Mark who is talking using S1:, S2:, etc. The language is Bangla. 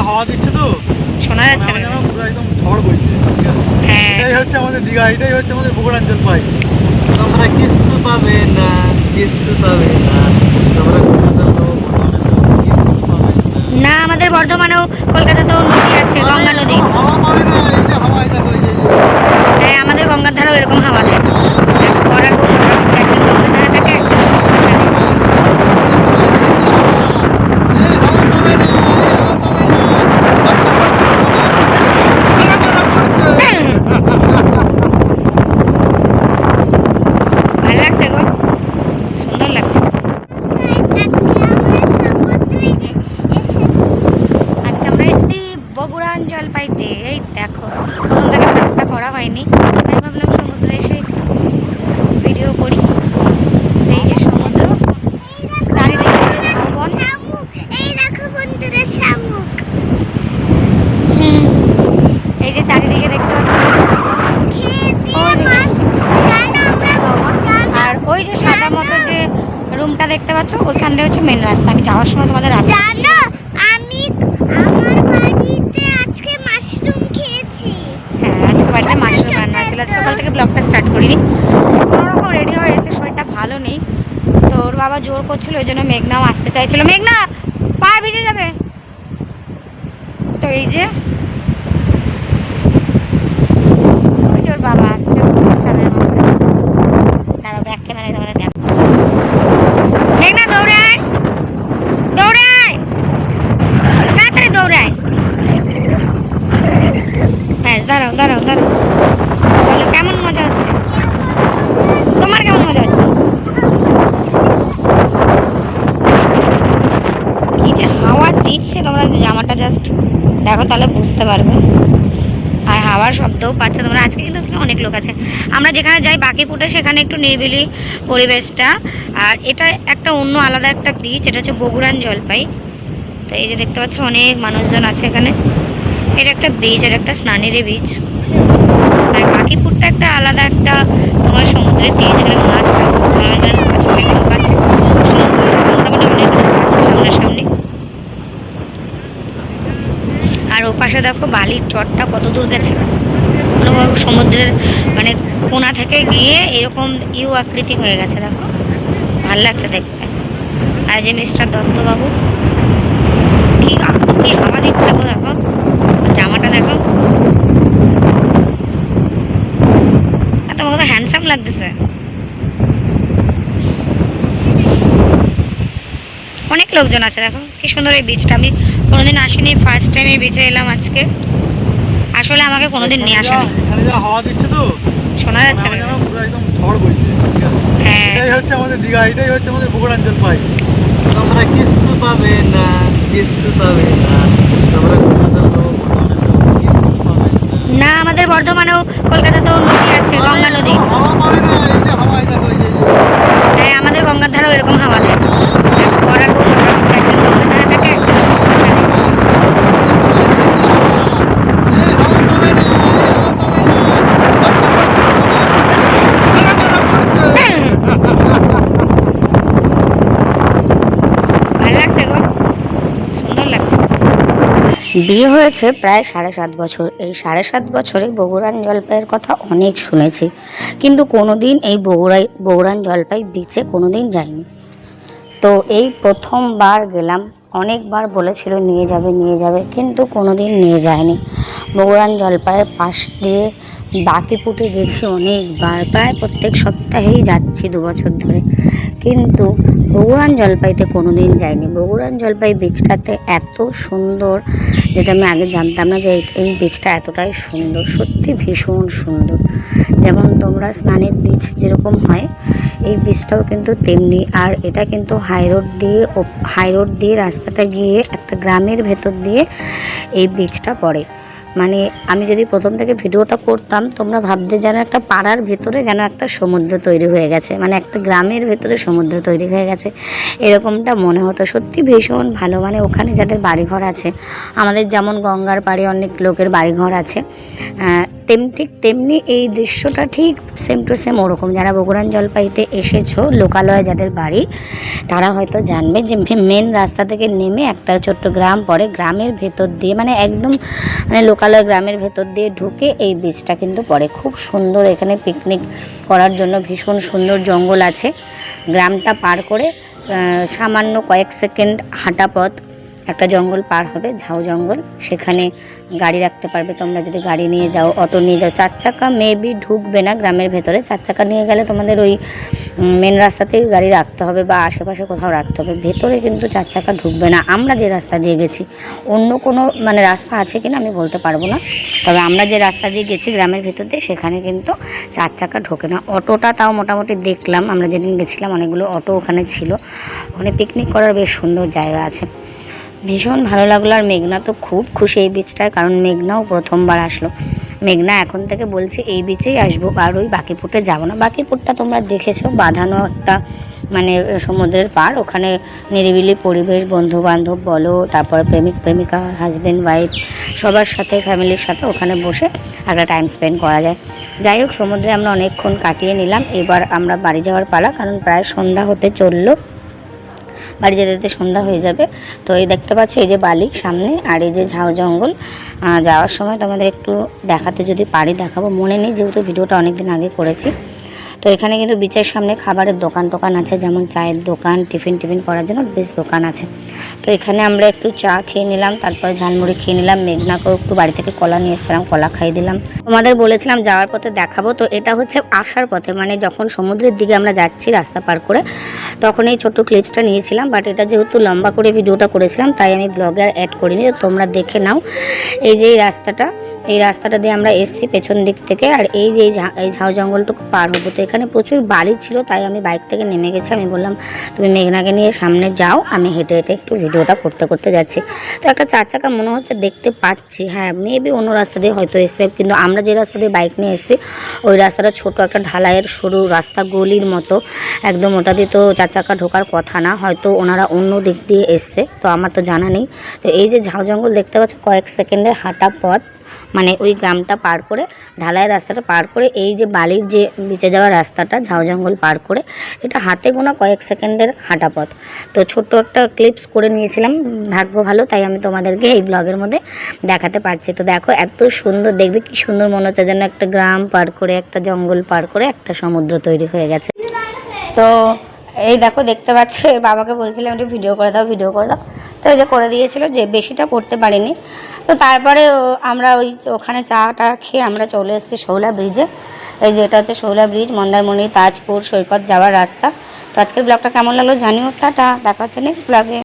S1: হাওয়া দিচ্ছে তো
S2: শোনা যাচ্ছে না।
S1: পুরো একদম ঝড় বইছে।
S2: হ্যাঁ,
S1: এটাই হচ্ছে আমাদের দীঘা, এটাই হচ্ছে আমাদের বগুড়াঞ্চল পাই। তোমরা কিচ্ছু পাবে না, কিচ্ছু পাবে না, তোমরা কলকাতার লোক কিচ্ছু পাবে
S2: না আমাদের বর্ধমানেও কলকাতাতেও নদী আছে, গঙ্গা নদী।
S1: হাওয়া পাবে না, এই যে হাওয়াই দেখো এই যে
S2: হ্যাঁ, আমাদের গঙ্গার ধারেও এরকম হাওয়া দেয়। পড়ার বউ ঝগড়া করছে, একজন গঙ্গার ধারে থাকে, একজন সমুদ্রের ধারে। ভালো লাগছে গো, সুন্দর লাগছে। আজকে আমরা এসেছি বগুড়ান জলপাইতে। এই দেখো, প্রথম থেকে ব্লগটা করা হয়নি, তাই ভাবলাম সমুদ্রে এসে ভিডিও করি। এই যে সমুদ্র, চারিদিকে ঝাউবন। এই যে চারিদিকে দেখতে পাচ্ছ আর ওই যে সাদা মতো যে রুমটা দেখতে পাচ্ছ, ওইখান দিয়ে হচ্ছে মেন রাস্তা। আমি যাওয়ার সময় তোমাদের রাস্তা হ্যাঁ, আজকে বাড়িতে মাশরুম রান্না হয়েছিল। সকাল থেকে ব্লগটা স্টার্ট করিনি, কোনোরকম রেডি হয়ে এসে, শরীরটা ভালো নেই তো ওর বাবা জোর করছিল, ওই জন্য মেঘনাও আসতে চাইছিল। মেঘনা পা ভিজে যাবে। তো এই যে ওই যে ওর বাবা আসছে, ওর সাথে তারা ব্যাক ক্যামেরায় তোমাদের দেখো। মেঘনা দৌড়ায়, দৌড়ায়, তাড়াতাড়ি দৌড়ায়। হ্যাঁ, দাঁড়াও দাঁড়াও দাঁড়াও, বলো কেমন মজা হচ্ছে, তোমার কেমন মজা হচ্ছে? কি যে হাওয়া দিচ্ছে, তোমরা জামাটা জাস্ট দেখো তাহলে বুঝতে পারবে। আর হাওয়ার শব্দও পাচ্ছ তোমরা। আজকে কিন্তু অনেক লোক আছে। আমরা যেখানে যাই বাকিপুটে, সেখানে একটু নিরিবিলি পরিবেশটা। আর এটা একটা অন্য আলাদা একটা বিচ, এটা হচ্ছে বগুড়ান জলপাই। তো এই যে দেখতে পাচ্ছ অনেক মানুষজন আছে এখানে। এটা একটা বিচ, এটা একটা স্নানেরই বিচ। আর বাকিপুরটা একটা আলাদা একটা তোমার সমুদ্রের তীর, যেখানে মাছ ধরা হয়। এখানে অনেক লোক আছে, সমুদ্রে মোটামুটি অনেক লোক আছে সামনাসামনি। আর ও পাশে দেখো বালির চটটা কত দূর গেছে, সমুদ্রের মানে কোনা থেকে গিয়ে এরকম ইউ আকৃতি হয়ে গেছে। দেখো ভাল লাগছে দেখতে। আর যে মিস্টার দত্তবাবু, কি কি হাওয়া দিচ্ছে গো, দেখো জামাটা দেখো, এত কত হ্যান্ডসাম লাগতেছে। অনেক লোকজন আছে, দেখো কি সুন্দর এই বিচটা। আমি কোনোদিন আসিনি, ফার্স্ট টাইম এই বিচে এলাম আজকে। আসলে আমাকে কোনোদিন নিয়ে আসেনি।
S1: এখানে যা হাওয়া দিচ্ছে তো
S2: শোনা যাচ্ছে না।
S1: পুরো একদম ঝড় বইছে।
S2: হ্যাঁ,
S1: এটাই হচ্ছে আমাদের দীঘা, এটাই হচ্ছে আমাদের বগুড়াঞ্চল পাই। তোমরা কিচ্ছু পাবে না, কিচ্ছু পাবে না, তোমরা কলকাতার লোক কিচ্ছু পাবে
S2: না আমাদের বর্ধমানেও কলকাতাতেও নদী আছে, গঙ্গা নদী।
S1: হাওয়া পাবে না, এই যে হাওয়াই দেখো এই যে
S2: হ্যাঁ, আমাদের গঙ্গার ধারেও এরকম হাওয়া দেয়। পড়ার বউ ঝগড়া করছে, একজন গঙ্গার ধারে থাকে, একজন সমুদ্রের ধারে। ভালো লাগছে গো, সুন্দর লাগছে। বিয়ে হয়েছে প্রায় 7.5 বছর। এই 7.5 বছরে বগুড়ান জলপাইয়ের কথা অনেক শুনেছি, কিন্তু কোনোদিন এই বগুড়ান জলপাই বিচে কোনোদিন যাইনি। তো এই প্রথমবার গেলাম। অনেকবার বলেছিল নিয়ে যাবে, কিন্তু কোনোদিন নিয়ে যায়নি। বগুড়ান জলপাইয়ের পাশ দিয়ে বাকিপুটে গেছি অনেকবার, প্রায় প্রত্যেক সপ্তাহেই যাচ্ছি 2 বছর ধরে, কিন্তু বগুড়ান জলপাইতে কোনোদিন যাইনি। বগুড়ান জলপাই বিচটাতে এত সুন্দর, যেটা আমি আগে জানতাম না যে এই বিচটা এতটাই সুন্দর, সত্যি ভীষণ সুন্দর। যেমন তোমরা স্নানের বিচ যেরকম হয়, এই বিচটাও কিন্তু তেমনি। আর এটা কিন্তু হাই রোড দিয়ে রাস্তাটা গিয়ে একটা গ্রামের ভেতর দিয়ে এই বিচটা পড়ে। মানে আমি যদি প্রথম থেকে ভিডিওটা করতাম, তোমরা ভাবতে যেন একটা পাড়ার ভেতরে যেন একটা সমুদ্র তৈরি হয়ে গেছে, মানে একটা গ্রামের ভেতরে সমুদ্র তৈরি হয়ে গেছে, এরকমটা মনে হতো। সত্যি ভীষণ ভালো। মানে ওখানে যাদের বাড়িঘর আছে, আমাদের যেমন গঙ্গার পাড়ে অনেক লোকের বাড়িঘর আছে, ঠিক তেমনি এই দৃশ্যটা ঠিক সেম টু সেম ওরকম। যারা বগুড়ান জলপাইতে এসেছো, লোকালয়ে যাদের বাড়ি, তারা হয়তো জানবে যে মেন রাস্তা থেকে নেমে একটা ছোট্ট গ্রাম পড়ে, গ্রামের ভেতর দিয়ে মানে একদম মানে লোকালয় গ্রামের ভেতর দিয়ে ঢুকে এই বীজটা কিন্তু পড়ে। খুব সুন্দর, এখানে পিকনিক করার জন্য ভীষণ সুন্দর জঙ্গল আছে। গ্রামটা পার করে সামান্য কয়েক সেকেন্ড হাঁটা পথ একটা জঙ্গল পার হবে, ঝাউ জঙ্গল। সেখানে গাড়ি রাখতে পারবে তোমরা যদি গাড়ি নিয়ে যাও, অটো নিয়ে যাও। 4 চাকা মেবি ঢুকবে না গ্রামের ভেতরে, 4 চাকা নিয়ে গেলে তোমাদের ওই মেন রাস্তাতেই গাড়ি রাখতে হবে বা আশেপাশে কোথাও রাখতে হবে, ভেতরে কিন্তু 4 চাকা ঢুকবে না। আমরা যে রাস্তা দিয়ে গেছি, অন্য কোনো মানে রাস্তা আছে কিনা আমি বলতে পারবো না, তবে আমরা যে রাস্তা দিয়ে গেছি গ্রামের ভেতর দিয়ে, সেখানে কিন্তু 4 চাকা ঢোকে না। অটোটা তাও মোটামুটি দেখলাম, আমরা যেদিন গেছিলাম অনেকগুলো অটো ওখানে ছিল। ওখানে পিকনিক করার বেশ সুন্দর জায়গা আছে, ভীষণ ভালো লাগলো। আর মেঘনা তো খুব খুশি এই বীচটায়, কারণ মেঘনাও প্রথমবার আসলো। মেঘনা এখন থেকে বলছে এই বীচেই আসবো, আর ওই বাকিপুরটা যাবো না। বাকিপুরটা তোমরা দেখেছো, বাঁধানো একটা মানে সমুদ্রের পাড়, ওখানে নিরিবিলি পরিবেশ, বন্ধু বান্ধব বলো, তারপর প্রেমিক প্রেমিকা, হাজব্যান্ড ওয়াইফ সবার সাথে, ফ্যামিলির সাথে ওখানে বসে একটা টাইম স্পেন্ড করা যায়। যাই হোক, সমুদ্রে আমরা অনেকক্ষণ কাটিয়ে নিলাম। এবার আমরা বাড়ি যাওয়ার পালা, কারণ প্রায় সন্ধ্যা হতে চললো, বাড়ি যেতে যেতে সন্ধ্যা হয়ে যাবে। তো এই দেখতে পাচ্ছ, এই যে বালি সামনে, আর এই যে ঝাউ জঙ্গল। যাওয়ার সময় তোমাদের একটু দেখাতে যদি পারি দেখাবো, মনে নেই যেহেতু ভিডিওটা অনেক দিন আগে করেছি। তো এখানে কিন্তু বিচের সামনে খাবারের দোকান টোকান আছে, যেমন চায়ের দোকান, টিফিন করার জন্য বেশ দোকান আছে। তো এখানে আমরা একটু চা খেয়ে নিলাম, তারপরে ঝালমুড়ি খেয়ে নিলাম। মেঘনাকেও একটু বাড়ি থেকে কলা নিয়ে এসেছিলাম, কলা খাইয়ে দিলাম। তোমাদের বলেছিলাম যাওয়ার পথে দেখাবো, তো এটা হচ্ছে আসার পথে, মানে যখন সমুদ্রের দিকে আমরা যাচ্ছি রাস্তা পার করে, তখন এই ছোট্ট ক্লিপসটা নিয়েছিলাম। বাট এটা যেহেতু লম্বা করে ভিডিওটা করেছিলাম, তাই আমি ব্লগে আর অ্যাড করিনি, তো তোমরা দেখে নাও। এই যে এই রাস্তাটা দিয়ে আমরা এসছি পেছন দিক থেকে, আর এই যে এই ঝাউ জঙ্গলটুকু পার হবো। তো এখানে প্রচুর বালি ছিল, তাই আমি বাইক থেকে নেমে গেছি। আমি বললাম তুমি মেঘনাকে নিয়ে সামনে যাও, আমি হেঁটে হেঁটে একটু ভিডিওটা করতে যাচ্ছি। তো একটা 4 চাকা মনে হচ্ছে দেখতে পাচ্ছি, হ্যাঁ মেবি অন্য রাস্তা দিয়ে হয়তো এসছে, কিন্তু আমরা যে রাস্তা দিয়ে বাইক নিয়ে এসেছি ওই রাস্তাটা ছোট একটা ঢালাইয়ের সরু রাস্তা, গলির মতো একদম, ওটা দিয়ে তো 4 চাকা ঢোকার কথা না, হয়তো ওনারা অন্য দিক দিয়ে এসছে, তো আমার তো জানা নেই। তো এই যে ঝাউ জঙ্গল দেখতে পাচ্ছ, কয়েক সেকেন্ডের হাঁটা পথ, মানে ওই গ্রামটা পার করে, ঢালাই রাস্তাটা পার করে, এই যে বালির যে বিচে যাওয়ার রাস্তাটা, ঝাউ জঙ্গল পার করে, এটা হাতে গোনা কয়েক সেকেন্ডের হাঁটা পথ। তো ছোট্ট একটা ক্লিপস করে নিয়েছিলাম, ভাগ্য ভালো তাই আমি তোমাদেরকে এই ব্লগের মধ্যে দেখাতে পারছি। তো দেখো এত সুন্দর, দেখবে কি সুন্দর মনে হচ্ছে যেন একটা গ্রাম পার করে, একটা জঙ্গল পার করে একটা সমুদ্র তৈরি হয়ে গেছে। তো এই দেখো দেখতে পাচ্ছ, এর বাবাকে বলছিলাম একটু ভিডিও করে দাও। তো এই যে করে দিয়েছিল, যে বেশিটা করতে পারিনি। তো তারপরে আমরা ওখানে চাটা খেয়ে আমরা চলে এসেছি শৌলা ব্রিজে। এই যে এটা হচ্ছে শৌলা ব্রিজ, মন্দারমণি, তাজপুর, সৈকত যাওয়ার রাস্তা। তো আজকের ব্লগটা কেমন লাগলো জানিও। টাটা, দেখা হচ্ছে নেক্সট ব্লগে।